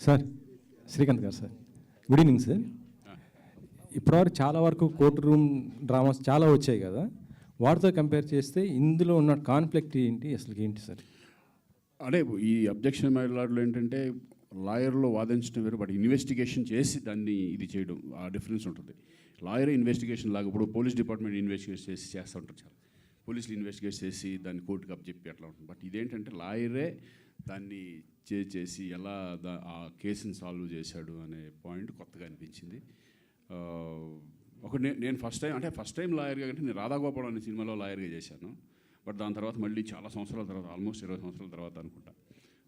Sir Srikanth గారు sir, good evening sir. ఇప్పటివరకు చాలా వరకు కోర్టు రూమ్ డ్రామాస్ చాలా వచ్చాయి కదా, వాటితో కంపేర్ చేస్తే ఇందులో ఉన్న కాన్ఫ్లిక్ట్ ఏంటి, అసలు ఏంటి సార్? అంటే ఈ అబ్జెక్షన్ మైలాడ్లో ఏంటంటే లాయర్లో వాదించడం వేరు, బట్ ఇన్వెస్టిగేషన్ చేసి దాన్ని ఇది చేయడం ఆ డిఫరెన్స్ ఉంటుంది. లాయర్ ఇన్వెస్టిగేషన్ లాగా ఇప్పుడు పోలీస్ డిపార్ట్మెంట్ ఇన్వెస్టిగేట్ చేస్తూ ఉంటారు, చాలా పోలీసులు ఇన్వెస్టిగేట్ చేసి దాన్ని కోర్టుకు అప్పచెప్పి అట్లా ఉంటుంది. బట్ ఇదేంటంటే లాయరే దాన్ని చేసి ఎలా ఆ కేసుని సాల్వ్ చేశాడు అనే పాయింట్ కొత్తగా అనిపించింది. నేను ఫస్ట్ టైం లాయర్గా అంటే నేను రాధాగోపాల్ అనే సినిమాలో లాయర్గా చేశాను. బట్ దాని తర్వాత మళ్ళీ చాలా సంవత్సరాల తర్వాత, ఆల్మోస్ట్ 20 సంవత్సరాల తర్వాత అనుకుంటా,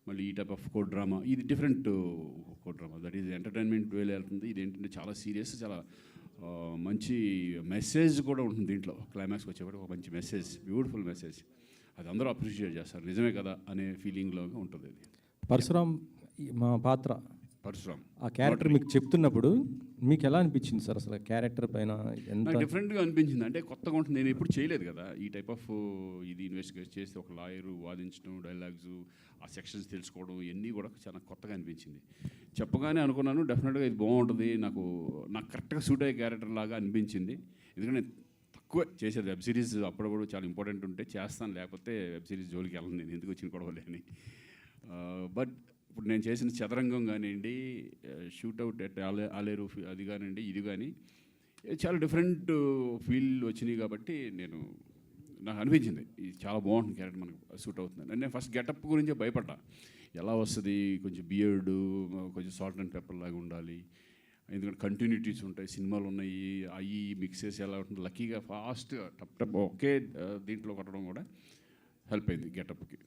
మళ్ళీ ఈ టైప్ ఆఫ్ కోర్ట్ డ్రామా. ఇది different court drama, that is entertainment వేలో వెళ్తుంది. ఇది ఏంటంటే చాలా సీరియస్, చాలా మంచి మెసేజ్ కూడా ఉంటుంది దీంట్లో. క్లైమాక్స్కి వచ్చేప్పటికి ఒక మంచి మెసేజ్, బ్యూటిఫుల్ మెసేజ్, అది అందరూ అప్రిషియేట్ చేస్తారు, నిజమే కదా అనే ఫీలింగ్లో ఉంటుంది. అది పరశురామ్ మా పాత్ర, పరశురామ్ ఆ క్యారెక్టర్ మీకు చెప్తున్నప్పుడు మీకు ఎలా అనిపించింది సార్? అసలు క్యారెక్టర్ పైన ఎంత డిఫరెంట్గా అనిపించింది, అంటే కొత్తగా ఉంటుంది. నేను ఎప్పుడు చేయలేదు కదా ఈ టైప్ ఆఫ్ ఇది ఇన్వెస్టిగేట్ చేసి ఒక లాయరు వాదించడం, డైలాగ్స్, ఆ సెక్షన్స్ తెలుసుకోవడం, ఇవన్నీ కూడా చాలా కొత్తగా అనిపించింది. చెప్పగానే అనుకున్నాను డెఫినెట్గా ఇది బాగుంటుంది, నాకు కరెక్ట్గా సూట్ అయ్యే క్యారెక్టర్ లాగా అనిపించింది. ఎందుకంటే తక్కువ చేసేది వెబ్ సిరీస్, అప్పుడప్పుడు చాలా ఇంపార్టెంట్ ఉంటే చేస్తాను, లేకపోతే వెబ్ సిరీస్ జోలికి వెళ్ళను నేను, ఎందుకు వచ్చిన గొడవలే అని. బట్ ఇప్పుడు నేను చేసిన చదరంగం కానివ్వండి, షూట్అవుట్ ఎట్ ఆలేరు అది కానివ్వండి, ఇది కానీ చాలా డిఫరెంట్ ఫీల్ వచ్చినాయి. కాబట్టి నాకు అనిపించింది ఇది చాలా బాగుంటుంది, క్యారెక్టర్ మనకు సూట్ అవుతుంది. నేను ఫస్ట్ గెటప్ గురించే భయపడ్డా, ఎలా వస్తుంది, కొంచెం బియర్డు, కొంచెం సాల్ట్ అండ్ పెప్పర్ లాగా ఉండాలి, ఎందుకంటే కంటిన్యూటీస్ ఉంటాయి, సినిమాలు ఉన్నాయి, అవి మిక్స్ చేసి ఎలా ఉంటుంది. లక్కీగా ఫాస్ట్గా టప్ ఒకే దీంట్లో కొట్టడం కూడా హెల్ప్ అయింది గెటప్కి.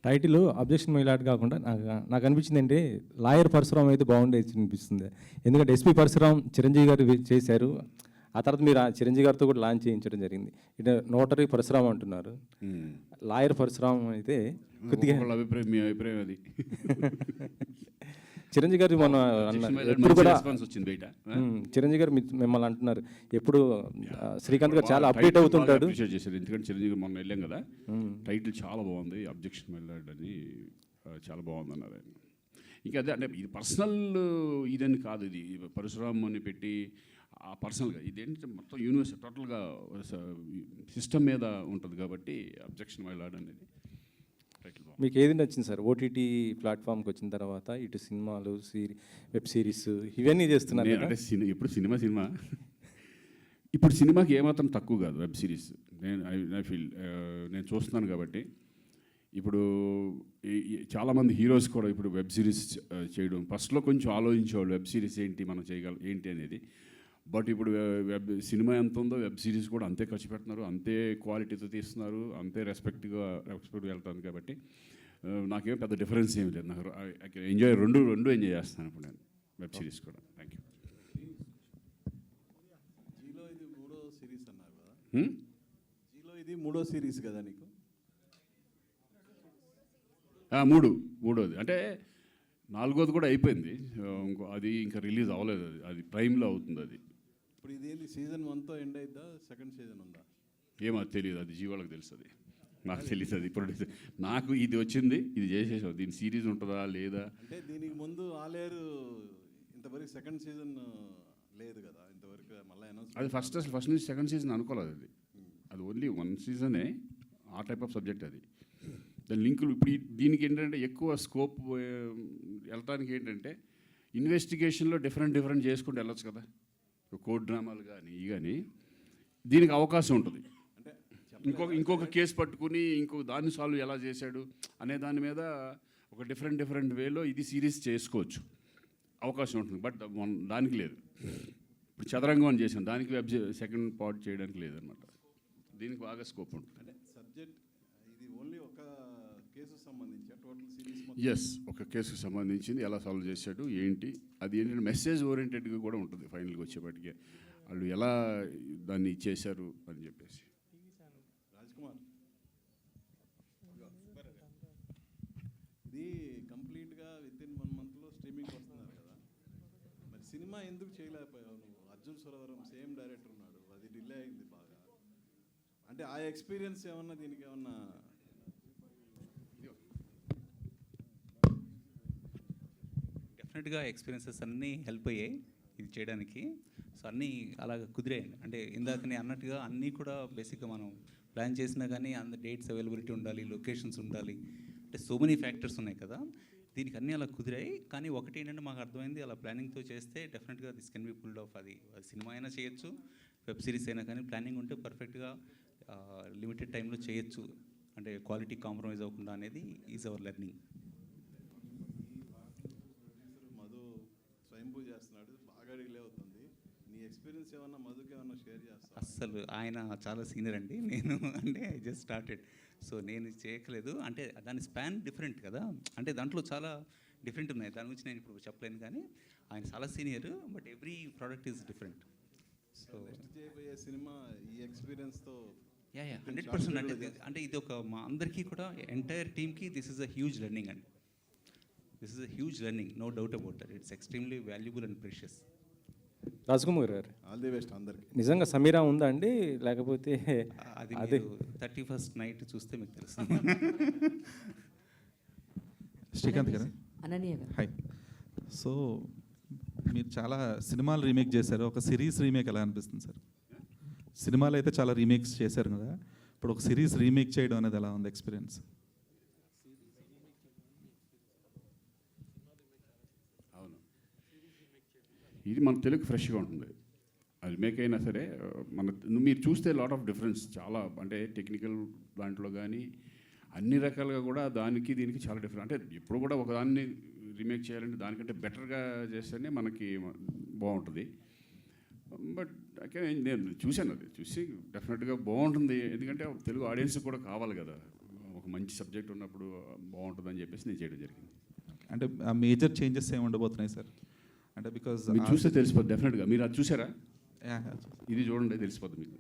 టైటిల్ అబ్జెక్షన్ మైలాడ్ కాకుండా నాకు అనిపించింది అంటే లాయర్ పరశురామ్ అయితే బాగుండేది అనిపిస్తుంది. ఎందుకంటే ఎస్పీ పరశురామ్ చిరంజీవి గారు చేశారు, ఆ తర్వాత మీరు చిరంజీవి గారితో కూడా లాంచ్ చేయించడం జరిగింది. ఇటు నోటరీ పరశురామ్ అంటున్నారు, లాయర్ పరశురామ్ అయితే కొద్దిగా మీ అభిప్రాయం అది. చిరంజీవి గారు మన ఎప్పుడు కూడా చిరంజీవి గారు మిమ్మల్ని అంటున్నారు ఎప్పుడు, శ్రీకాంత్ గారు చాలా అప్డేట్ అవుతుంటాడు. ఎందుకంటే చిరంజీవి మొన్న వెళ్ళాం కదా, టైటిల్ చాలా బాగుంది, అబ్జెక్షన్ మైలాడ్ అని చాలా బాగుంది అన్నారు ఆయన. ఇంకా అదే అంటే ఇది పర్సనల్ ఇదని కాదు, ఇది పరశురామ్ అని పెట్టి ఆ పర్సనల్గా ఇదేంటంటే మొత్తం యూనివర్స్ టోటల్గా సిస్టమ్ మీద ఉంటుంది కాబట్టి అబ్జెక్షన్ మైలాడ్ అనేది టైటిల్. మీకు ఏది నచ్చింది సార్ ఓటీటీ ప్లాట్ఫామ్కి వచ్చిన తర్వాత? ఇటు సినిమాలు, వెబ్ సిరీస్ ఇవన్నీ చేస్తున్నారు అంటే ఎప్పుడు సినిమా ఇప్పుడు సినిమాకి ఏమాత్రం తక్కువ కాదు వెబ్ సిరీస్. ఐ ఫీల్ నేను చూస్తున్నాను కాబట్టి. ఇప్పుడు చాలామంది హీరోస్ కూడా ఇప్పుడు వెబ్ సిరీస్ చేయడం, ఫస్ట్లో కొంచెం ఆలోచించేవాళ్ళు వెబ్ సిరీస్ ఏంటి మనం ఏంటి అనేది. బట్ ఇప్పుడు సినిమా ఎంత ఉందో వెబ్ సిరీస్ కూడా అంతే ఖర్చు పెడుతున్నారు, అంతే క్వాలిటీతో తీస్తున్నారు, అంతే రెస్పెక్ట్గా వెళ్తాను. కాబట్టి నాకేం పెద్ద డిఫరెన్స్ ఏమి లేదు, నాకు ఎంజాయ్ రెండు ఎంజాయ్ చేస్తాను ఇప్పుడు నేను వెబ్ సిరీస్ కూడా. Thank you. జీలో ఇది మూడో సిరీస్ అన్నారు కదా, జీలో ఇది మూడో సిరీస్ కదా నీకు? మూడోది అంటే నాలుగోది కూడా అయిపోయింది, అది ఇంకా రిలీజ్ అవ్వలేదు, అది ప్రైమ్లో అవుతుంది. అది ఇప్పుడు ఇదేంటి సీజన్ 1తో ఎండ్ అయిద్దా, సెకండ్ సీజన్ ఉందా? ఏమో తెలియదు, అది జీవాలకు తెలుస్తుంది, నాకు తెలియదు. అది ఇప్పుడు నాకు ఇది వచ్చింది, ఇది చేసేసాం, దీని సిరీస్ ఉంటుందా లేదా అంటే దీనికి ముందు ఆలేరు ఇంతవరకు సెకండ్ సీజన్ లేదు కదా ఇంతవరకు, మళ్ళీ అనౌన్స్. అది ఫస్ట్ నుంచి సెకండ్ సీజన్ అనుకోలేదు, అది ఓన్లీ 1 సీజనే, ఆ టైప్ ఆఫ్ సబ్జెక్ట్ అది. దాని లింకులు ఇప్పుడు దీనికి ఏంటంటే ఎక్కువ స్కోప్ వెళ్ళటానికి ఏంటంటే ఇన్వెస్టిగేషన్లో డిఫరెంట్ చేసుకుంటూ వెళ్ళొచ్చు కదా, కోర్ట్ డ్రామాలు కానీ కానీ దీనికి అవకాశం ఉంటుంది. అంటే ఇంకొక కేసు పట్టుకుని దాన్ని సాల్వ్ ఎలా చేశాడు అనే దాని మీద ఒక డిఫరెంట్ వేలో ఇది సిరీస్ చేసుకోవచ్చు, అవకాశం ఉంటుంది. బట్ దానికి లేదు. ఇప్పుడు చదరంగం అని చేసాం, దానికి సెకండ్ పార్ట్ చేయడానికి లేదనమాట, దీనికి బాగా స్కోప్ ఉంటుంది. అంటే సబ్జెక్ట్ ఇది ఓన్లీ ఒక కేసుకు సంబంధించి టోటల్ సిరీస్? ఎస్, ఒక కేసుకు సంబంధించింది, ఎలా సాల్వ్ చేశాడు ఏంటి, అది ఏంటంటే మెసేజ్ ఓరియంటెడ్గా కూడా ఉంటుంది. ఫైనల్గా వచ్చేప్పటికే వాళ్ళు ఎలా దాన్ని చేశారు అని చెప్పేసి. రాజ్కుమార్, ఇది కంప్లీట్గా వితిన్ 1 monthలో స్ట్రీమింగ్ వస్తున్నారు కదా, మరి సినిమా ఎందుకు చేయలేకపోయావు నువ్వు? అర్జున్ సురవరం సేమ్ డైరెక్టర్ ఉన్నాడు, అది డిలే అయింది బాగా. అంటే ఆ ఎక్స్పీరియన్స్ ఏమన్నా దీనికి ఏమన్నా? డెఫినెట్గా ఎక్స్పీరియన్సెస్ అన్నీ హెల్ప్ అయ్యాయి ఇది చేయడానికి. సో అన్నీ అలాగ కుదిరాయి. అంటే ఇందాక నేను అన్నట్టుగా అన్నీ కూడా బేసిక్గా మనం ప్లాన్ చేసినా కానీ అంత డేట్స్ అవైలబిలిటీ ఉండాలి, లొకేషన్స్ ఉండాలి, అంటే సో మెనీ ఫ్యాక్టర్స్ ఉన్నాయి కదా. దీనికి అన్నీ అలా కుదిరాయి. కానీ ఒకటి ఏంటంటే మాకు అర్థమైంది, అలా ప్లానింగ్తో చేస్తే డెఫినెట్గా this can be pulled off. అది సినిమా అయినా చేయొచ్చు, వెబ్ సిరీస్ అయినా, కానీ ప్లానింగ్ ఉంటే పర్ఫెక్ట్గా లిమిటెడ్ టైంలో చేయొచ్చు. అంటే క్వాలిటీ కాంప్రమైజ్ అవ్వకుండా అనేది ఈజ్ అవర్ లెర్నింగ్. మధు స్వయంభూ చేస్తున్నాడు, బాగా డిలే అవుతుంది. నీ ఎక్స్పీరియన్స్ ఏమన్నా మధుకి ఏమన్నా షేర్ చేస్తా? అస్సలు ఆయన చాలా సీనియర్ అండి. నేను అంటే ఐ జస్ట్ స్టార్టెడ్, సో నేను చేయట్లేదు. అంటే దాని స్పాన్ డిఫరెంట్ కదా, అంటే దాంట్లో చాలా డిఫరెంట్ ఉన్నాయి. దాని గురించి నేను ఇప్పుడు చెప్పలేను, కానీ ఆయన చాలా senior, but every product is different. So next చేయబోయే సినిమా ఈ ఎక్స్పీరియన్స్తో 100%. అంటే ఇది ఒక మా అందరికీ కూడా ఎంటైర్ టీమ్కి this is a huge learning అండి. This is a huge learning, no doubt about that. It's extremely valuable and precious. Rajkumar garu, all the best అందరికి. నిజంగా సమీరా ఉందా అండి, లేకపోతే అది అదే 31st నైట్ చూస్తే మీకు తెలుసు. శ్రీకాంత్ గారు, అనన్య గారు. హాయ్. సో మీరు చాలా సినిమాలు రీమేక్ చేశారు, ఒక సిరీస్ రీమేక్ ఎలా అనిపిస్తుంది సార్? సినిమాలు అయితే చాలా రీమేక్స్ చేశారు కదా, ఇప్పుడు ఒక సిరీస్ రీమేక్ చేయడం అనేది ఎలా ఉంది ఎక్స్పీరియన్స్? అవును, ఇది మన తెలుగు ఫ్రెష్గా ఉంటుంది. అది మేక్ అయినా సరే మీరు చూస్తే లాట్ ఆఫ్ డిఫరెన్స్ చాలా, అంటే టెక్నికల్ దాంట్లో కానీ అన్ని రకాలుగా కూడా దానికి దీనికి చాలా డిఫరెంట్. అంటే ఇప్పుడు కూడా ఒకదాన్ని రీమేక్ చేయాలంటే దానికంటే బెటర్గా చేస్తేనే మనకి బాగుంటుంది. బట్ నేను చూశాను, అది చూసి డెఫినెట్గా బాగుంటుంది. ఎందుకంటే తెలుగు ఆడియన్స్ కూడా కావాలి కదా, ఒక మంచి సబ్జెక్ట్ ఉన్నప్పుడు బాగుంటుందని చెప్పేసి నేను చేయడం జరిగింది. అంటే మేజర్ చేంజెస్ ఏమి ఉండబోతున్నాయి సార్? అంటే బికాజ్ మీరు చూస్తే తెలిసిపోద్ది డెఫినెట్గా. మీరు అది చూసారా? ఇది చూడండి, తెలిసిపోద్ది మీకు.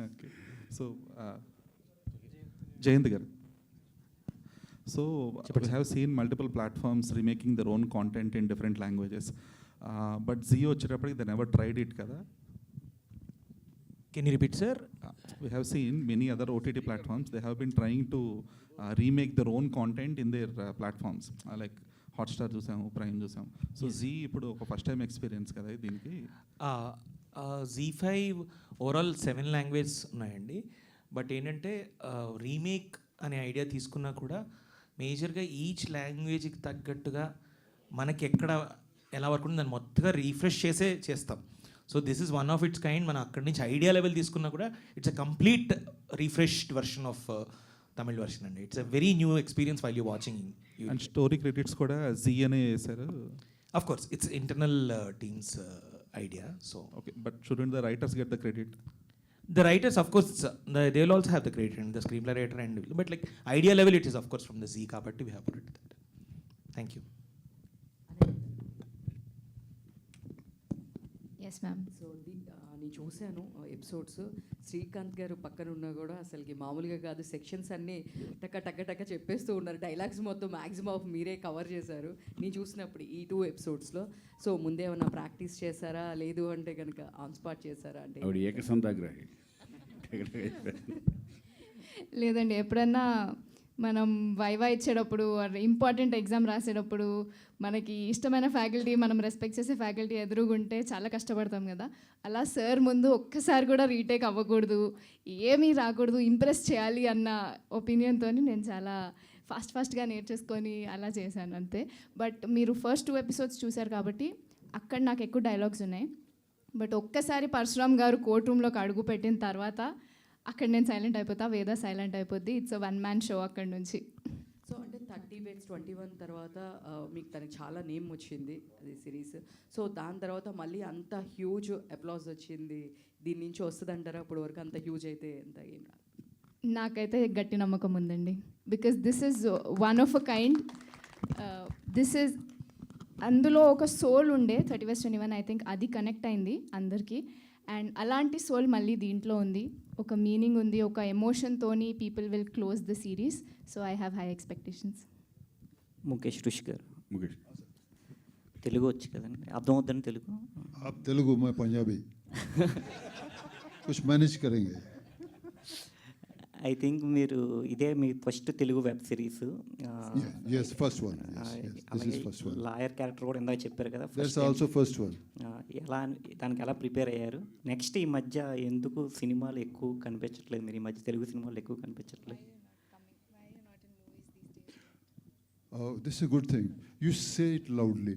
ఓకే. సో జయంత్ గారు, so we have seen multiple platforms remaking their own content in different languages, but Zee వచ్చేటప్పటికి they never tried it కదా. Can you repeat, sir? We have seen many other OTT platforms, they have been trying to remake their own content in their platforms, like Hotstar చూసాము, prime చూసాము. So G ఇప్పుడు ఒక first time experience కదా దీనికి. Z5 overall 7 languages ఉన్నాయండి. But ఏంటంటే remake అనే idea తీసుకున్నా కూడా మేజర్గా ఈచ్ లాంగ్వేజ్కి తగ్గట్టుగా మనకి ఎక్కడ ఎలా వర్క్ ఉంటుంది దాన్ని మొత్తగా రీఫ్రెష్ చేస్తాం. So this is one of its kind. మనం అక్కడి నుంచి ఐడియా లెవెల్ తీసుకున్నా కూడా it's a complete refreshed version of Tamil version అండి. It's a very new experience while you watching. And story credits కూడా జీ అనే వేశారు. Of course it's internal teams idea. So okay, but shouldn't the writers get the credit? The writers, of course, they will also have the credit, and the screenplay writer, and but like idea level, it is of course from the Z kabatti we have put it that. Thank you. Yes ma'am. So నేను చూశాను episodes. Srikanth గారు పక్కన ఉన్నా కూడా అసలుకి మామూలుగా కాదు, sections అన్నీ టక్క టక్క టక్క చెప్పేస్తూ ఉన్నారు. డైలాగ్స్ మొత్తం మ్యాక్సిమం ఆఫ్ మీరే కవర్ చేశారు నేను చూసినప్పుడు ఈ 2 ఎపిసోడ్స్లో. సో ముందే ఏమన్నా ప్రాక్టీస్ చేశారా, లేదు అంటే కనుక ఆన్ స్పాట్ చేశారా? అంటే ఆవిడ ఏకసంతాగ్రహి. లేదండి, ఎప్పుడన్నా మనం వైవా ఇచ్చేటప్పుడు, ఇంపార్టెంట్ ఎగ్జామ్ రాసేటప్పుడు మనకి ఇష్టమైన ఫ్యాకల్టీ, మనం రెస్పెక్ట్ చేసే ఫ్యాకల్టీ ఎదురుగుంటే చాలా కష్టపడతాం కదా. అలా సార్ ముందు ఒక్కసారి కూడా రీటేక్ అవ్వకూడదు, ఏమీ రాకూడదు, ఇంప్రెస్ చేయాలి అన్న ఒపీనియన్తో నేను చాలా ఫాస్ట్గా నేర్చేసుకొని అలా చేశాను అంతే. బట్ మీరు ఫస్ట్ 2 ఎపిసోడ్స్ చూశారు కాబట్టి అక్కడ నాకు ఎక్కువ డైలాగ్స్ ఉన్నాయి. బట్ ఒక్కసారి పరశురామ్ గారు కోర్ట్ రూమ్లోకి అడుగు పెట్టిన తర్వాత అక్కడ నేను సైలెంట్ అయిపోతా, వేద సైలెంట్ అయిపోద్ది. ఇట్స్ అ 1-man షో అక్కడ నుంచి. సో అంటే 30 Bets 21 తర్వాత మీకు తనకి చాలా నేమ్ వచ్చింది అది సిరీస్. సో దాని తర్వాత మళ్ళీ అంత హ్యూజ్ అప్లాజ్ వచ్చింది. దీని నుంచి వస్తుంది అంటారా? అప్పటి వరకు అంత హ్యూజ్ అయితే ఎంత ఏం రాదు. నాకైతే గట్టి నమ్మకం ఉందండి. Because this is one of a kind. This is అందులో ఒక సోల్ ఉండే 30 Bets 21 ఐ థింక్ అది కనెక్ట్ అయింది అందరికీ. అండ్ అలాంటి సోల్ మళ్ళీ దీంట్లో ఉంది, ఒక మీనింగ్ ఉంది, ఒక ఎమోషన్తోని people will close the series. So I have high expectations. Mukesh Rishi garu, Mukesh Telugu వచ్చు కదండి, అర్థమవుతుందని తెలుగు? आप तेलुगु, मैं पंजाबी. कुछ मैनेज करेंगे. ఐ థింక్ మీరు ఇదే మీ first Telugu web series. Yes, first one. Yes, yes. This is first one. Lawyer character కూడా ఇందాక చెప్పారు కదా. That's also first one. దానికి ఎలా ప్రిపేర్ అయ్యారు? నెక్స్ట్ ఈ మధ్య ఎందుకు సినిమాలు ఎక్కువ కనిపించట్లేదు, మీరు ఈ మధ్య తెలుగు సినిమాలు ఎక్కువ కనిపించట్లేదు? Oh, this is a good thing. You say it loudly.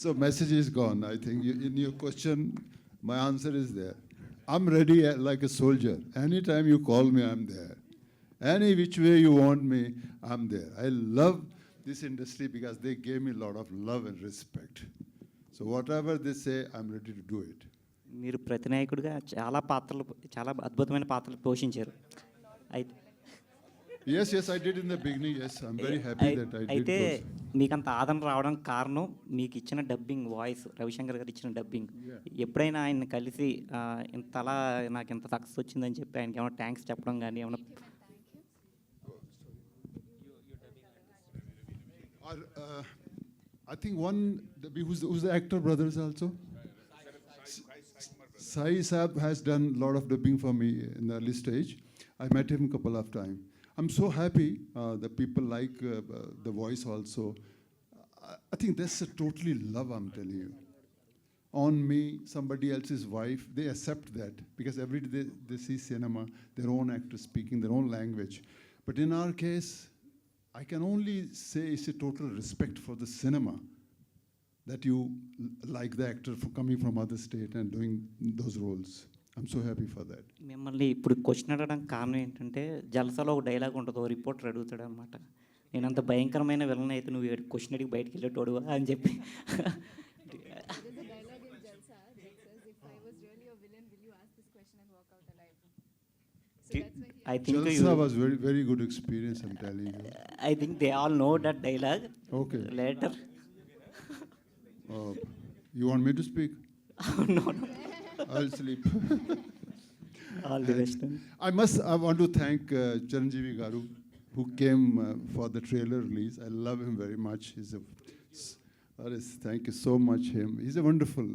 So message is gone. I think in your question, my answer is there. I'm ready like a soldier. Anytime you call me, I'm there. Any which way you want me, I'm there. I love this industry because they gave me a lot of love and respect. So whatever they say, I'm ready to do it. మీరు ప్రతినాయకుడిగా చాలా అద్భుతమైన పాత్రలు పోషించారు. అయితే Yes, I did in the beginning. Yes, I'm very happy that I did అయితే those. మీకు అంత ఆదరణ రావడానికి కారణం మీకు ఇచ్చిన డబ్బింగ్ వాయిస్, రవిశంకర్ గారు ఇచ్చిన డబ్బింగ్. ఎప్పుడైనా ఆయన కలిసి ఇంతలా నాకు ఇంత సక్సెస్ వచ్చిందని చెప్పి ఆయనకి ఏమైనా థ్యాంక్స్ చెప్పడం కానీ ఏమైనా? I think who's the actor brothers also? Sai Saab has done a lot of dubbing for me in the early stage. I met him a couple of times. I'm so happy that people like the voice also. I think that's a totally love, I'm telling you. On me, somebody else's wife, they accept that because every day they see cinema, their own actors speaking their own language. But in our case, I can only say it's a total respect for the cinema that you like the actor for coming from other state and doing those roles. I'm so happy for that. మిమ్మల్ని ఇప్పుడు question అడగడానికి కారణం ఏంటంటే, జలసాలో ఒక dialogue ఉంటుంది, ఒక reporter అడుగుతాడు అనమాట, నేను అంత భయంకరమైన విలన్ అయితే నువ్వు క్వశ్చన్ అడిగి బయటికి వెళ్ళేటోడు అని చెప్పి. I think Jalsa was very, very good experience, I'm telling you. I think they all know that dialogue. Okay. Later. You want me to speak? No. I'll sleep. All the best. I want to thank Chiranjeevi Garu, who came for the trailer release. I love him very much. Thank you so much him. He's a wonderful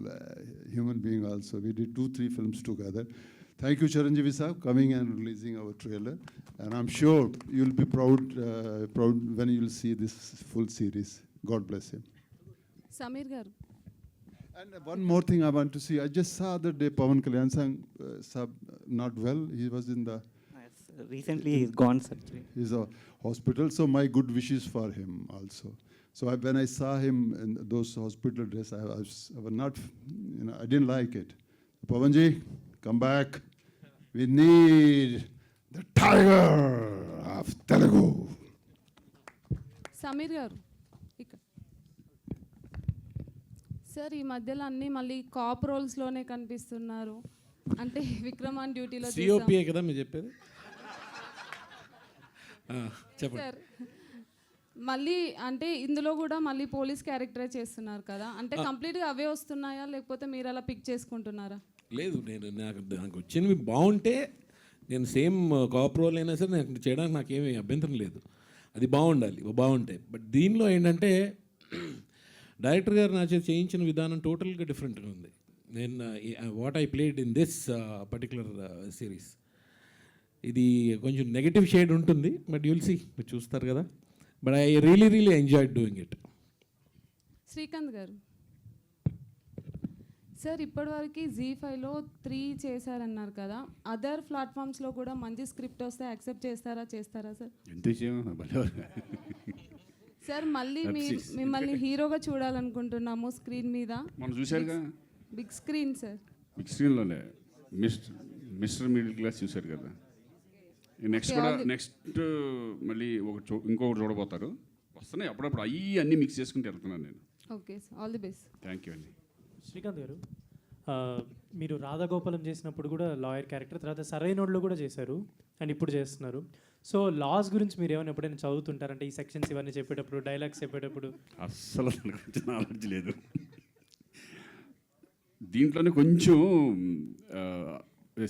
human being also. We did 2-3 films together. Thank you, Chiranjeevi Saab, coming and releasing our trailer. And I'm sure you'll be proud when you'll see this full series. God bless him. Samir Garu. And one more thing I want to see. I just saw the day Pawan Kalyan Saab not well. He was in the... Recently he's gone surgery. He's a hospital, so my good wishes for him also. So when I saw him in those hospital dress, I was not, I didn't like it. Pawanji, come back. We need the tiger of Telugu. Samir Garu. Sir, ఈ మధ్యలో అన్నీ మళ్ళీ cap రోల్స్లోనే కనిపిస్తున్నారు. అంటే విక్రమాన్ డ్యూటీలో COPA కదా మీరు చెప్పేది. చెప్పండి సార్. మళ్ళీ అంటే ఇందులో కూడా మళ్ళీ పోలీస్ క్యారెక్టరే చేస్తున్నారు కదా, అంటే కంప్లీట్గా అవే వస్తున్నాయా లేకపోతే మీరు అలా పిక్ చేసుకుంటున్నారా? లేదు, నాకు వచ్చినవి బాగుంటే నేను సేమ్ కాప్ రోల్ అయినా సరే నాకు చేయడానికి నాకేమీ అభ్యంతరం లేదు. అది బాగుంటాయి. బట్ దీనిలో ఏంటంటే డైరెక్టర్ గారు నా చేత చేయించిన విధానం టోటల్గా డిఫరెంట్గా ఉంది. నేను what I played in this particular series, ఇది కొంచెం నెగటివ్ షేడ్ ఉంటుంది. బట్ యుల్ సీ, మీరు చూస్తారు కదా. But I really enjoyed doing it. Srikanth గారు సార్, ఇప్పటివరకు ZEE5లో 3 చేశారన్నారు కదా, అదర్ ప్లాట్ఫామ్స్లో కూడా మంచి స్క్రిప్ట్ వస్తే యాక్సెప్ట్ చేస్తారా సార్? సార్, మళ్ళీ మిమ్మల్ని హీరోగా చూడాలనుకుంటున్నాము స్క్రీన్ మీద. మనం చూశారుగా బిగ్ స్క్రీన్ సార్. బిగ్ స్క్రీన్లోనే మిస్టర్ మిడిల్ క్లాస్ చూశారు కదా. నెక్స్ట్ మళ్ళీ ఇంకొకటి చూడబోతారు. వస్తున్నాయి అప్పుడప్పుడు అన్నీ మిక్స్ చేసుకుంటూ వెళ్తున్నాను నేను. Okay sir, all the best. Thank you అండి. శ్రీకాంత్ గారు, మీరు రాధాగోపాలం చేసినప్పుడు కూడా లాయర్ క్యారెక్టర్, తర్వాత సరైనోడ్లో కూడా చేశారు అండ్ ఇప్పుడు చేస్తున్నారు. సో లాస్ గురించి మీరు ఏమైనా ఎప్పుడైనా చదువుతుంటారంటే ఈ సెక్షన్స్ ఇవన్నీ చెప్పేటప్పుడు, డైలాగ్స్ చెప్పేటప్పుడు? అస్సలు దాని గురించి నాలెడ్జ్ లేదు. దీంట్లోనే కొంచెం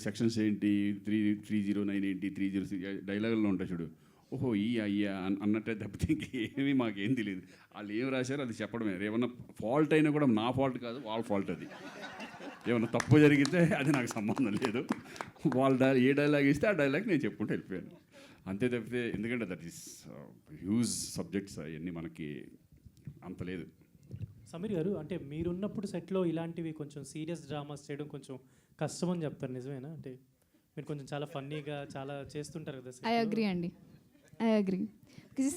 సెక్షన్స్ ఏంటి, 309 ఏంటి, 306 డైలాగుల్లో ఉంటాయి చూడు, ఓహో ఈ అయ్యా అన్నట్టే తప్పితే ఇంకేమీ మాకేం తెలియదు. వాళ్ళు ఏం రాశారో అది చెప్పడమే. ఏమన్నా ఫాల్ట్ అయినా కూడా నా ఫాల్ట్ కాదు, వాళ్ళ ఫాల్ట్ అది. ఏమన్నా తప్పు జరిగితే అది నాకు సంబంధం లేదు. వాళ్ళు ఏ డైలాగ్ ఇస్తే ఆ డైలాగ్ నేను చెప్పుకుంటూ వెళ్ళిపోయాను, అంతే తప్పితే. ఎందుకంటే దట్ ఈస్ హ్యూజ్ సబ్జెక్ట్స్, అవన్నీ మనకి అంత లేదు. సమీర్ గారు, అంటే మీరున్నప్పుడు సెట్లో ఇలాంటివి కొంచెం సీరియస్ డ్రామాస్ చేయడం కొంచెం కష్టం అని చెప్తారు, నిజమేనా? అంటే మీరు కొంచెం చాలా ఫన్నీగా చాలా చేస్తుంటారు కదా. ఐ అగ్రీ అండి, I agree.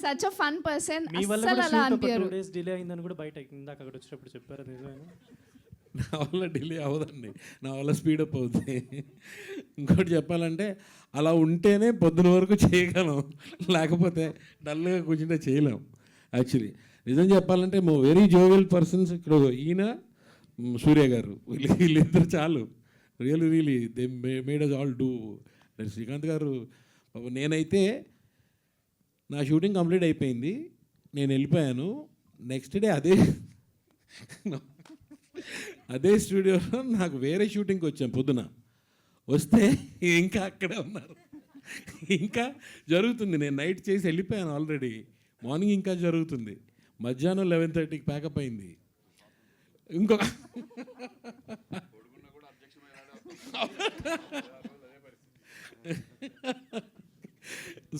Such a fun person. మీ వల్ల అస్సలు అలా కూడా అనిపించరు. 2 days డిలే అయిందని కూడా బయట ఇందాక అక్కడ వచ్చేటప్పుడు చెప్పారు, నిజమేనా? నా వల్ల డిలే అవ్వదండి, నా వల్ల స్పీడప్ అవుతుంది. ఇంకోటి చెప్పాలంటే అలా ఉంటేనే పొద్దున వరకు చేయగలం, లేకపోతే డల్గా కూర్చుంటే చేయలేం. యాక్చువల్లీ నిజం చెప్పాలంటే వెరీ జోవియల్ పర్సన్స్ ఇక్కడ ఈయన, సూర్య గారు, వీళ్ళిద్దరు చాలు. Really they made us all do. Srikanth garu, నేనైతే నా షూటింగ్ కంప్లీట్ అయిపోయింది, నేను వెళ్ళిపోయాను. నెక్స్ట్ డే అదే స్టూడియోలో నాకు వేరే షూటింగ్కి వచ్చాను. పొద్దున వస్తే ఇంకా అక్కడే ఉన్నారు, ఇంకా జరుగుతుంది. నేను నైట్ చేసి వెళ్ళిపోయాను ఆల్రెడీ, మార్నింగ్ ఇంకా జరుగుతుంది. మధ్యాహ్నం 11:30కి ప్యాకప్ అయింది. ఇంకొక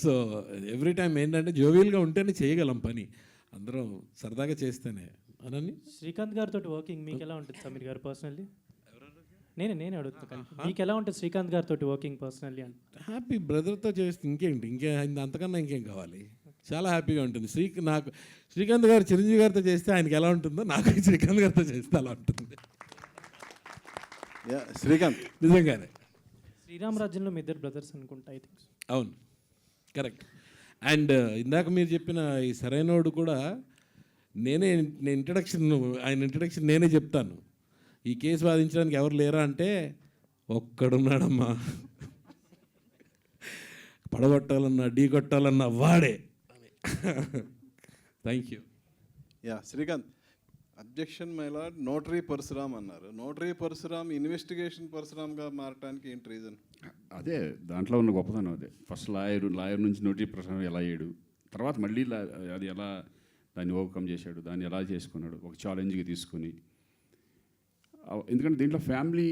సో ఎవ్రీ టైం ఏంటంటే జోవియల్గా ఉంటేనే చేయగలం పని, అందరం సరదాగా చేస్తేనే. అనని శ్రీకాంత్ గారితో వర్కింగ్ మీకు ఎలా ఉంటుంది సమీర్ గారు పర్సనల్లీ? నేనే అడుగుతాను, మీకు ఎలా ఉంటుంది శ్రీకాంత్ గారితో వర్కింగ్ పర్సనల్లీ? అని హ్యాపీ, బ్రదర్తో చేస్తే ఇంకేంటి, అంతకన్నా ఇంకేం కావాలి. చాలా హ్యాపీగా ఉంటుంది. నాకు శ్రీకాంత్ గారు చిరంజీవి గారితో చేస్తే ఆయనకి ఎలా ఉంటుందో నాకు శ్రీకాంత్ గారితో చేస్తే అలా ఉంటుంది. శ్రీకాంత్ నిజంగానే శ్రీరామ్ రాజ్యంలో మీ ఇద్దరు బ్రదర్స్ అనుకుంటా, ఐ థింక్. అవును, కరెక్ట్. అండ్ ఇందాక మీరు చెప్పిన ఈ సరైనోడు కూడా నేను ఆయన ఇంట్రడక్షన్ నేనే చెప్తాను. ఈ కేసు వాదించడానికి ఎవరు లేరా అంటే ఒక్కడున్నాడమ్మా, పడగొట్టాలన్నా ఢీ కొట్టాలన్నా వాడే. Thank you. Srikanth, objection my lord, notary Parashuram అన్నారు. నోటరీ పరశురామ్ ఇన్వెస్టిగేషన్ పరశురామ్గా మారడానికి ఏంటి రీజన్? అదే దాంట్లో ఉన్న గొప్పతనం అదే. ఫస్ట్ లాయర్ నుంచి నోటరీ పరశురామ్ ఎలా అయ్యాడు, తర్వాత మళ్ళీ అది ఎలా దాన్ని ఓవర్కమ్ చేశాడు, దాన్ని ఎలా చేసుకున్నాడు ఒక ఛాలెంజ్గా తీసుకుని. ఎందుకంటే దీంట్లో ఫ్యామిలీ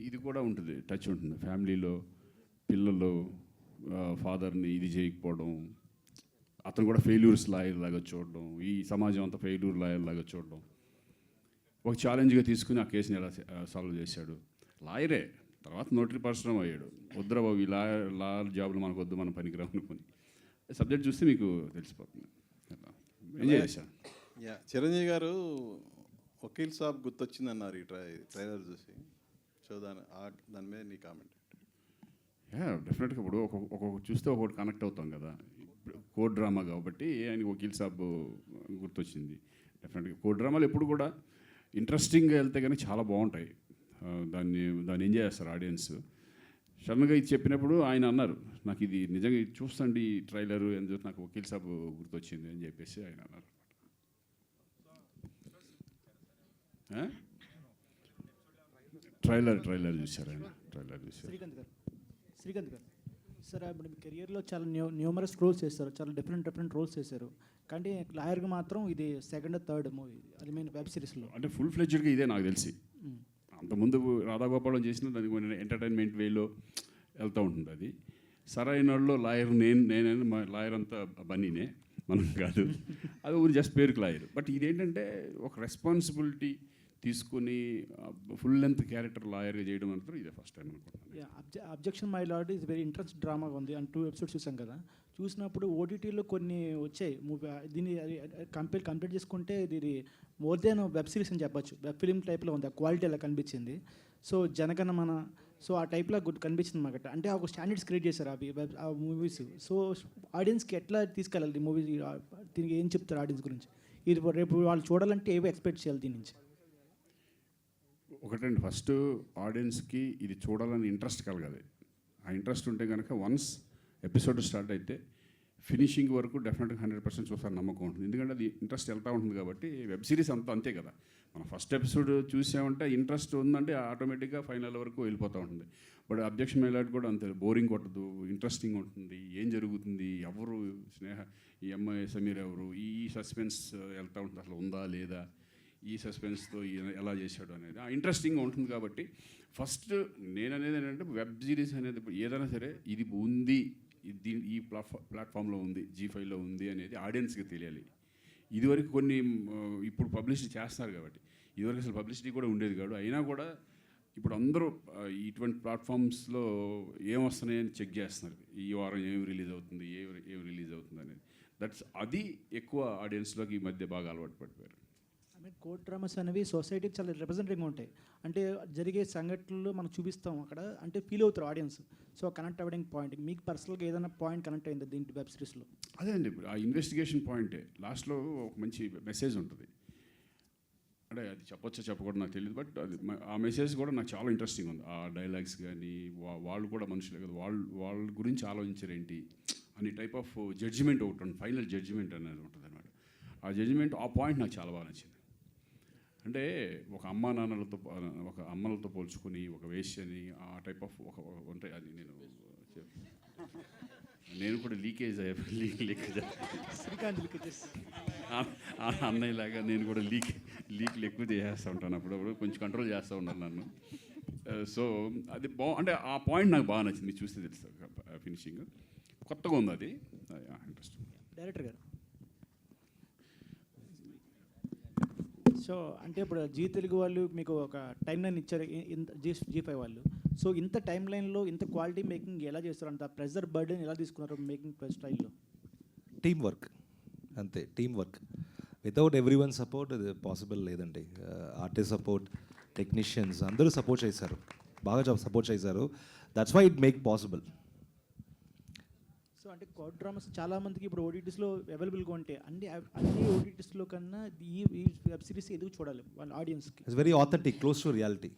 ఇది కూడా ఉంటుంది, టచ్ ఉంటుంది. ఫ్యామిలీలో పిల్లలు ఫాదర్ని ఇది చేయకపోవడం, అతను కూడా ఫెయిల్యూర్స్ లాయర్ లాగా చూడడం, ఈ సమాజం అంతా ఫెయిల్యూర్ లాయర్ లాగా చూడడం, ఒక ఛాలెంజ్గా తీసుకుని ఆ కేసుని ఎలా సాల్వ్ చేశాడు. లాయరే, తర్వాత నోటరీ పరశురామ్ అయ్యాడు. వద్దురా బాబు, ఈ లాయర్ జాబ్లు మనకు వద్దు, మనం పనికిరాం అనుకుని. సబ్జెక్ట్ చూస్తే మీకు తెలిసిపోతుంది. ఎంజాయ్ చేశాను. చిరంజీవి గారు వకీల్ సాబ్ గుర్తొచ్చిందన్నారు ఈ ట్రైలర్ చూసి. సో దాని మీద నీ కామెంట్? డెఫినెట్గా ఇప్పుడు ఒక్కొక్క చూస్తే ఒక్కొక్కటి కనెక్ట్ అవుతాం కదా. కోడ్ డ్రామా కాబట్టి ఆయనకి వకీల్ సాబ్ గుర్తొచ్చింది. డెఫినెట్గా కోడ్ డ్రామాలు ఎప్పుడు కూడా ఇంట్రెస్టింగ్గా వెళ్తే కానీ చాలా బాగుంటాయి. దాన్ని ఎంజాయ్ చేస్తారు ఆడియన్స్. సడన్గా ఇది చెప్పినప్పుడు ఆయన అన్నారు, నాకు ఇది నిజంగా ఇది చూస్తండి ఈ ట్రైలరు అని చెప్పి నాకు వకీల్ సాబ్ గుర్తొచ్చింది అని చెప్పేసి ఆయన అన్నారు. ట్రైలర్ చూశారు ఆయన, ట్రైలర్ చూశారు. శ్రీకాంత్ గారు సార్, ఇప్పుడు మీ కెరియర్లో చాలా న్యూమరస్ రోల్స్ చేస్తారు, చాలా డిఫరెంట్ రోల్స్ చేశారు. కానీ లాయర్గా మాత్రం ఇది సెకండ్ థర్డ్ మూవీ, అది మెయిన్ వెబ్ సిరీస్లో. అంటే ఫుల్ ఫ్లెడ్జ్డ్గా ఇదే నాకు తెలిసి. అంతకుముందు రాధాగోపాలం చేసిన దానికి కొన్ని ఎంటర్టైన్మెంట్ వేలో వెళ్తూ ఉంటుంది. అది సరైన వాళ్ళు లాయర్ నేనే లాయర్ అంతా బన్నీనే, మనం కాదు. అది ఊరి జస్ట్ పేరుకి లాయర్. బట్ ఇదేంటంటే ఒక రెస్పాన్సిబిలిటీ తీసుకుని ఫుల్ లెంత్ క్యారెక్టర్ లాయర్గా చేయడం అంటారు, ఇదే ఫస్ట్ టైం అనుకుంటున్నాను. Objection my lord is very interest డ్రామాగా ఉంది. అండ్ 2 episodes చూసాం కదా. చూసినప్పుడు ఓటీటీలో కొన్ని వచ్చాయి మూవీ, దీన్ని కంప్లీట్ చేసుకుంటే ఇది మోర్ దెన్ వెబ్ సిరీస్ అని చెప్పొచ్చు. వెబ్ ఫిలిం టైప్లో ఉంది, ఆ క్వాలిటీ అలా కనిపించింది. సో జనగణమన, సో ఆ టైప్లో గుడ్ కనిపించింది అనమాట. అంటే ఒక స్టాండర్డ్స్ క్రియేట్ చేశారు అవి ఆ మూవీస్. సో ఆడియన్స్కి ఎట్లా తీసుకెళ్ళాలి మూవీ, దీనికి ఏం చెప్తారు ఆడియన్స్ గురించి? ఇది రేపు వాళ్ళు చూడాలంటే ఏవో ఎక్స్పెక్ట్ చేయాలి దీని నుంచి? ఒకటండి, ఫస్ట్ ఆడియన్స్కి ఇది చూడాలని ఇంట్రెస్ట్ కలగాలి. ఆ ఇంట్రెస్ట్ ఉంటే కనుక వన్స్ ఎపిసోడ్ స్టార్ట్ అయితే ఫినిషింగ్ వరకు డెఫినెట్గా 100% చూస్తాను నమ్మకం ఉంటుంది. ఎందుకంటే అది ఇంట్రెస్ట్ వెళ్తూ ఉంటుంది కాబట్టి. వెబ్ సిరీస్ అంతా అంతే కదా, మనం ఫస్ట్ ఎపిసోడ్ చూసామంటే ఇంట్రెస్ట్ ఉందంటే ఆటోమేటిక్గా ఫైనల్ వరకు వెళ్ళిపోతూ ఉంటుంది. బట్ అబ్జెక్షన్ మైలాట్ కూడా అంతే, బోరింగ్ కొట్టదు, ఇంట్రెస్టింగ్ ఉంటుంది. ఏం జరుగుతుంది, ఎవరు స్నేహ, ఈ అమ్మాయి సమీర్ ఎవరు, ఈ సస్పెన్స్ వెళ్తూ ఉంటుంది, అసలు ఉందా లేదా, ఈ సస్పెన్స్తో ఎలా చేశాడు అనేది ఇంట్రెస్టింగ్గా ఉంటుంది. కాబట్టి ఫస్ట్ నేను అనేది ఏంటంటే వెబ్ సిరీస్ అనేది ఏదైనా సరే ఇది ఉంది, ఈ ప్లాట్ఫామ్లో ఉంది, G5లో ఉంది అనేది ఆడియన్స్కి తెలియాలి. ఇదివరకు కొన్ని ఇప్పుడు పబ్లిసిటీ చేస్తున్నారు కాబట్టి, ఇదివరకు అసలు పబ్లిసిటీ కూడా ఉండేది కాదు. అయినా కూడా ఇప్పుడు అందరూ ఇటువంటి ప్లాట్ఫామ్స్లో ఏం వస్తున్నాయని చెక్ చేస్తున్నారు. ఈ వారం ఏం రిలీజ్ అవుతుంది, ఏం రిలీజ్ అవుతుంది అనేది. అది ఎక్కువ ఆడియన్స్లోకి ఈ మధ్య బాగా అలవాటు పడిపోయారు. ఐ మీన్ కోర్ట్ డ్రామాస్ అనేవి సొసైటీకి చాలా రిప్రజెంటేటివ్గా ఉంటాయి. అంటే జరిగే సంఘటనలు మనం చూపిస్తాం అక్కడ, అంటే ఫీల్ అవుతారు ఆడియన్స్. సో కనెక్ట్ అవ్వడానికి పాయింట్, మీకు పర్సనల్గా ఏదైనా పాయింట్ కనెక్ట్ అయింది దీంట్లో వెబ్ సిరీస్లో? అదే అండి, ఆ ఇన్వెస్టిగేషన్ పాయింటే లాస్ట్లో ఒక మంచి మెసేజ్ ఉంటుంది. అంటే అది చెప్పొచ్చో చెప్పకూడదు నాకు తెలియదు, బట్ అది ఆ మెసేజ్ కూడా నాకు చాలా ఇంట్రెస్టింగ్ ఉంది. ఆ డైలాగ్స్ కానీ వాళ్ళు కూడా మనుషులే కదా, వాళ్ళ గురించి ఆలోచించారేంటి అని టైప్ ఆఫ్ జడ్జిమెంట్ ఒకటి ఉంటుంది, ఫైనల్ జడ్జిమెంట్ అనేది ఉంటుంది అనమాట. ఆ జడ్జిమెంట్, ఆ పాయింట్ నాకు చాలా బాగా నచ్చింది. అంటే ఒక అమ్మలతో పోల్చుకొని ఒక వేశ్యని ఆ టైప్ ఆఫ్ ఒక ఉంటాయి. అది నేను కూడా లీకేజ్ అన్నయ్యలాగా నేను కూడా లీక్లు ఎక్కువ చేస్తూ ఉంటాను, అప్పుడప్పుడు కొంచెం కంట్రోల్ చేస్తూ ఉన్నాను నన్ను. సో అది అంటే ఆ పాయింట్ నాకు బాగా నచ్చింది, మీరు చూస్తే తెలుస్తుంది. ఫినిషింగ్ కొత్తగా ఉంది, అది ఇంట్రెస్ట్. డైరెక్టర్ గారు, సో అంటే ఇప్పుడు జీ తెలుగు వాళ్ళు మీకు ఒక టైం లైన్ ఇచ్చారు, G5 వాళ్ళు. సో ఇంత టైం లైన్లో ఇంత క్వాలిటీ మేకింగ్ ఎలా చేస్తారు, అంత ప్రెజర్ బర్డెన్ ఎలా తీసుకున్నారు మేకింగ్ స్టైల్లో? టీమ్ వర్క్ అంతే, team work. Without every one support అది పాసిబుల్ లేదండి. ఆర్టిస్ట్ సపోర్ట్, టెక్నీషియన్స్ అందరూ సపోర్ట్ చేశారు, బాగా సపోర్ట్ చేశారు. That's why it make possible. So అంటే కోర్ట్ డ్రామాస్ చాలామందికి ఇప్పుడు ఓటీటీస్లో అవైలబుల్గా ఉంటాయి. అన్ని ఓటీటీస్లో కన్నా ఈ వెబ్ సిరీస్ ఎందుకు చూడాలి వాళ్ళ ఆడియన్స్కి? It's very authentic, close to reality.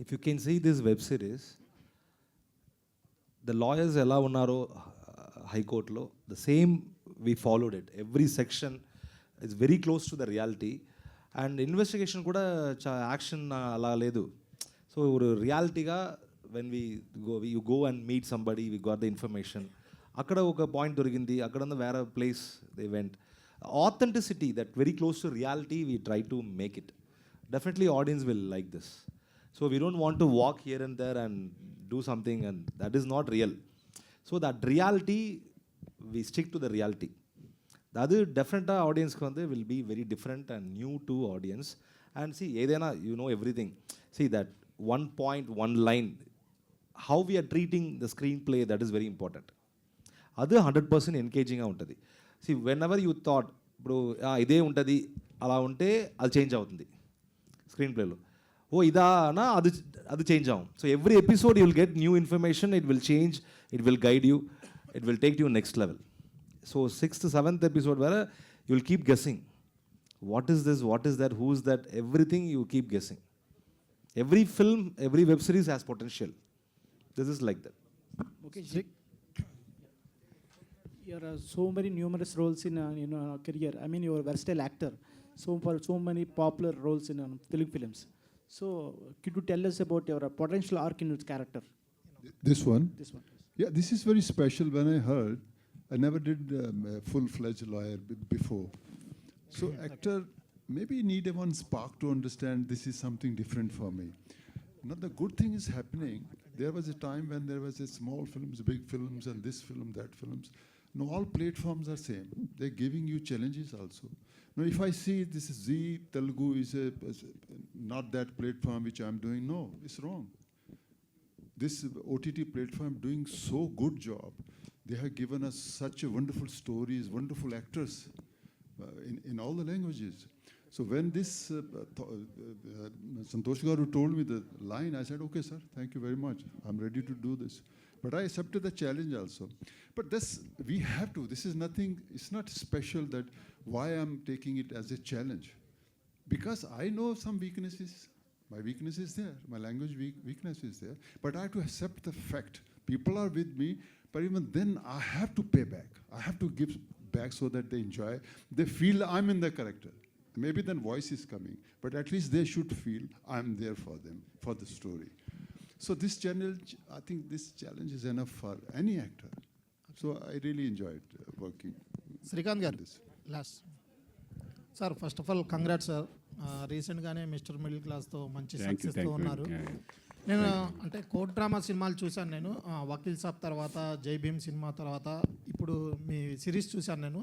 If you can see this web series, the lawyers ఎలా ఉన్నారో హైకోర్టులో, the same we followed it. Every section it's very close to the reality. And investigation కూడా action అలా లేదు. So రియాలిటీగా when you go and meet somebody, we got the information. అక్కడ ఒక point దొరికింది, అక్కడ వేరే place they went. Authenticity, that very close to reality, we try to make it. Definitely audience will like this. So we don't want to walk here and there and do something and that is not real. So that reality, we stick to the reality. అది డెఫినెట్గా ఆడియన్స్కి will be very different and new to audience. And see ఏదైనా you know everything. See that one point, one line, how we are treating the screenplay, that is very important. అది 100% ఎంగేజింగ్గా ఉంటుంది. See when ever you thought ఇప్పుడు ఇదే ఉంటుంది అలా ఉంటే అది change అవుతుంది స్క్రీన్ ప్లేలో. ఇదానా అది చేంజ్ అవ్వం. So every episode you will get new information, it will change, it will guide you, it will take you next level. So 6th, 7th episode వరకు you will keep guessing, what is this, what is that, who is that, everything you keep guessing. Every film, every web series has potential. This is like that. Okay, you are so many numerous roles in career. I mean, you are a versatile actor. So for so many popular roles in Telugu films. So could you tell us about your potential arc in your character? This one? This one. Yeah, this is very special. When I heard, I never did a full-fledged lawyer before. So actor maybe need one spark to understand this is something different for me. Now the good thing is happening. There was a time when there was a small films, big films, and this film, that films. Now all platforms are same. They're giving you challenges also. Now if I see this is Zee Telugu is not that platform which I'm doing, no, it's wrong. This OTT platform doing so good job. They have given us such a wonderful stories, wonderful actors in all the languages. So when this Santosh Garu told me the line, I said, okay, sir, thank you very much. I'm ready to do this. But I accepted the challenge also. But this, we have to. This is nothing, it's not special that why I'm taking it as a challenge. Because I know some weaknesses. My weakness is there. My language weakness is there. But I have to accept the fact People are with me, but even then I have to pay back. I have to give back so that they enjoy. They feel I'm in the character. Maybe then voice is coming, but at least they should feel I'm there for them, for the story. So this challenge, I think this challenge is enough for any actor. So I really enjoyed working. Srikanth garu last sir first of all congrats sir రీసెంట్గానే mister middle క్లాస్తో మంచి సక్సెస్తో ఉన్నారు. నేను అంటే court drama సినిమాలు చూశాను నేను, వకీల్ సాబ్ తర్వాత జై భీమ్ సినిమా తర్వాత ఇప్పుడు మీ సిరీస్ చూశాను నేను.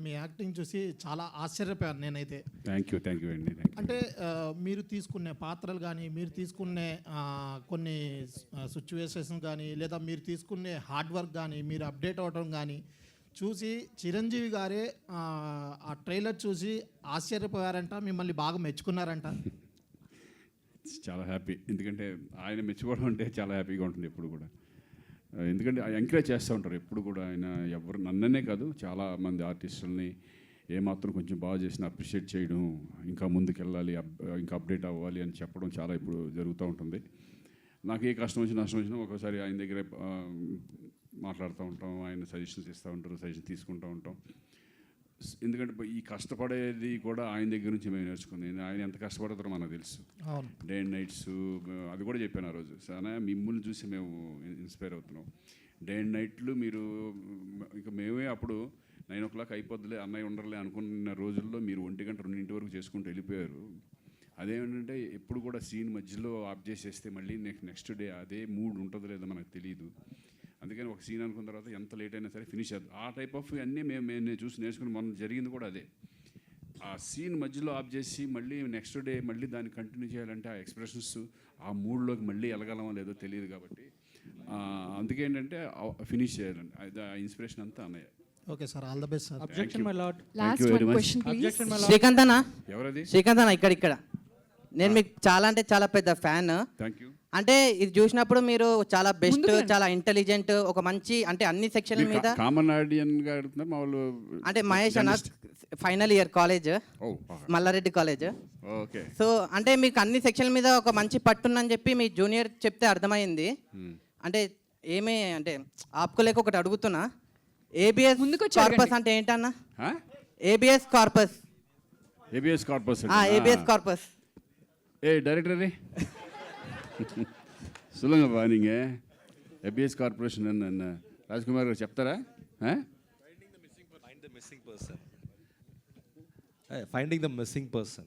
మీ యాక్టింగ్ చూసి చాలా ఆశ్చర్యపోయాను నేనైతే. థ్యాంక్ యూ అండి. అంటే మీరు తీసుకునే పాత్రలు కానీ, మీరు తీసుకునే కొన్ని సిచ్యువేషన్స్ కానీ, లేదా మీరు తీసుకునే హార్డ్ వర్క్ కానీ, మీరు అప్డేట్ అవ్వడం కానీ చూసి చిరంజీవి గారే ఆ ట్రైలర్ చూసి ఆశ్చర్యపోయారంట, మిమ్మల్ని బాగా మెచ్చుకున్నారంట. చాలా హ్యాపీ, ఎందుకంటే ఆయన మెచ్చుకోవడం అంటే చాలా హ్యాపీగా ఉంటుంది ఎప్పుడు కూడా. ఎందుకంటే ఎంకరేజ్ చేస్తూ ఉంటారు ఎప్పుడు కూడా ఆయన. ఎవరు నన్ననే కాదు, చాలా మంది ఆర్టిస్టులని ఏమాత్రం కొంచెం బాగా చేసినా అప్రిషియేట్ చేయడం, ఇంకా ముందుకు వెళ్ళాలి, ఇంకా అప్డేట్ అవ్వాలి అని చెప్పడం చాలా ఇప్పుడు జరుగుతూ ఉంటుంది. నాకు ఏ కష్టం వచ్చినా నష్టం వచ్చినా ఒక్కోసారి ఆయన దగ్గర మాట్లాడుతూ ఉంటాం, ఆయన సజెషన్స్ ఇస్తూ ఉంటారు, సజెషన్ తీసుకుంటూ ఉంటాం. ఎందుకంటే ఈ కష్టపడేది కూడా ఆయన దగ్గర నుంచి మేము నేర్చుకుంది. ఆయన ఎంత కష్టపడతారో మనకు తెలుసు. డే అండ్ నైట్స్ అది కూడా చెప్పాను ఆ రోజు. చాలా మిమ్మల్ని చూసి మేము ఇన్స్పైర్ అవుతున్నాం. డే అండ్ నైట్లు మీరు ఇక మేమే అప్పుడు 9 o'clock అయిపోద్దులే అన్నయ్య ఉండరులే అనుకున్న రోజుల్లో మీరు 1 గంట 2 గంటల వరకు చేసుకుంటూ వెళ్ళిపోయారు. అదేంటంటే ఎప్పుడు కూడా సీన్ మధ్యలో ఆఫ్ చేసేస్తే మళ్ళీ నెక్స్ట్ డే అదే మూడ్ ఉంటుందో లేదో మనకు తెలియదు. అందుకని ఒక సీన్ అనుకున్న తర్వాత ఎంత లేట్ అయినా సరే ఫినిష్ అవుతుంది. ఆ టైప్ ఆఫ్ అన్నీ మేము చూసి నేర్చుకుని మనం జరిగింది కూడా అదే. ఆ సీన్ మధ్యలో ఆఫ్ చేసి మళ్ళీ నెక్స్ట్ డే మళ్ళీ దాన్ని కంటిన్యూ చేయాలంటే ఆ ఎక్స్ప్రెషన్స్ ఆ మూడ్లోకి మళ్ళీ వెళ్ళగలమో లేదో తెలియదు. కాబట్టి అందుకేంటంటే ఫినిష్ చేయాలండి. ఆ ఇన్స్పిరేషన్ అంతా అన్నయ్య. Okay sir, all the best sir. Objection my lord. Last one question please. Srikanth అన్న, ఎవరది? శ్రీకాంత్ అన్న ఇక్కడ నేను మీకు చాలా అంటే చాలా పెద్ద ఫ్యాన్. Thank you. అంటే ఇది చూసినప్పుడు మీరు చాలా బెస్ట్, చాలా ఇంటెలిజెంట్, ఒక మంచి అంటే అన్ని సెక్షన్ల మీద కామన్ ఆడియన్గా అడుగుతున్నారు మా వాళ్ళు. అంటే మహేష్ అన్న final year college, Mallareddy college. Okay. So అంటే మీకు అన్ని సెక్షన్ల మీద ఒక మంచి పట్టుందని చెప్పి మీ జూనియర్ చెప్తే అర్థమైంది. అంటే ఏమీ అంటే ఆపుకోలేక ఒకటి అడుగుతున్నా, ఏబిఎస్ కార్పస్ అంటే ఏంటన్నా? Habeas corpus. Habeas corpus. Habeas corpus. டைரக்டரே சொல்லுங்கப்பா நீங்கள் ஏபிஎஸ் கார்பரேஷன் என்ன రాజ్కుమార్ గారు చెప్తారా? Finding the missing person.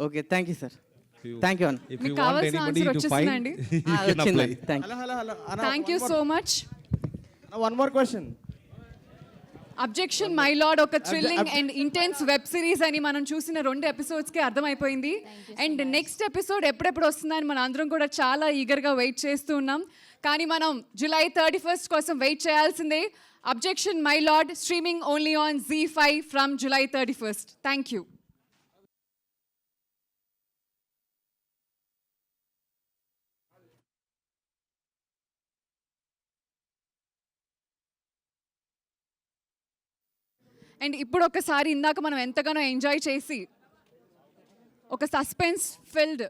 Okay, thank you sir. Thank you. If you want anybody to find, you can apply. Thank you so much. One more question. Objection my lord ఒక thrilling and intense web series అని మనం చూసిన 2 ఎపిసోడ్స్కి అర్థమైపోయింది. And next episode ఎప్పుడెప్పుడు వస్తుందని మనం అందరం కూడా చాలా ఈగర్గా వెయిట్ చేస్తూ ఉన్నాం. కానీ మనం July 31st కోసం వెయిట్ చేయాల్సిందే. Objection my lord streaming only on ZEE5 from July 31st. Thank you. And ఇప్పుడు ఒకసారి ఇందాక మనం ఎంతగానో ఎంజాయ్ చేసి ఒక సస్పెన్స్ ఫిల్డ్